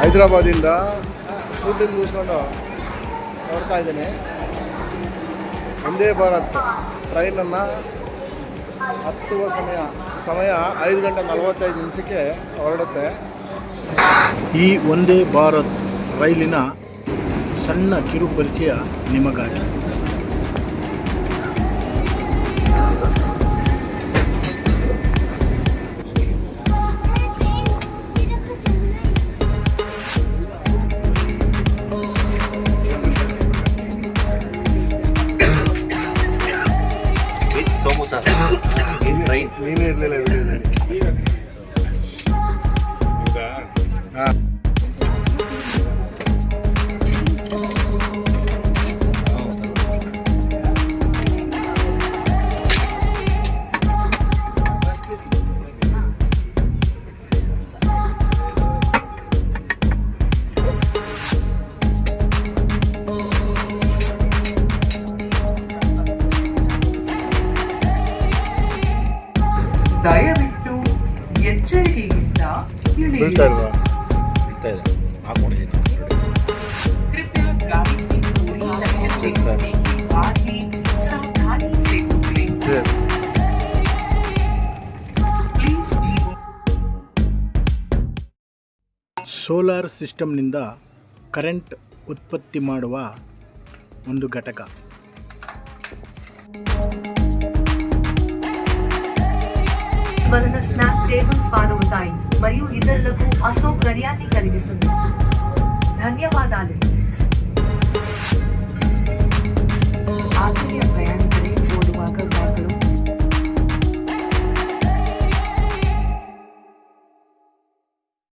ಹೈದರಾಬಾದಿಂದ shooting ಮುಗಿಸ್ಕೊಂಡು ಹೊರಡ್ತಾ ಇದ್ದೀನಿ. ವಂದೇ ಭಾರತ್ ಟ್ರೈನನ್ನು ಹತ್ತುವ ಸಮಯ 5:45 ಹೊರಡುತ್ತೆ. ಈ ವಂದೇ ಭಾರತ್ ರೈಲಿನ ಸಣ್ಣ ಕಿರು ಪರಿಚಯ ನಿಮಗಾಗಿ. ಸೋಮು ಸರ್ ಟ್ರೈನ್ ನೀನೇ ಇರಲಿಲ್ಲ ವಿಡಿಯೋದಲ್ಲಿ. ಹಾಂ, ದಯವಿಟ್ಟು ಎಚ್ಚರಿಕೆಯಿಂದ ಇಳಿಯಿರಿ. ಬೀಳ್ತಾ ಇಲ್ವಾ? ಬೀಳ್ತಾ ಇದೆ, ಹಾಕೊಂಡಿದ್ದೀನಿ. कृपया गाड़ी की पूरी तरह से होने के बाद ही सावधानी से उतरें। Please be ಸೋಲಾರ್ ಸಿಸ್ಟಮ್ನಿಂದ ಕರೆಂಟ್ ಉತ್ಪತ್ತಿ ಮಾಡುವ ಒಂದು ಘಟಕ. వలన స్నాక్ టేబుల్స్ పాడవుతాయి మరియు ఇతరులకు అసౌకర్యాన్ని కలిగిస్తుంది. ధన్యవాదాలు.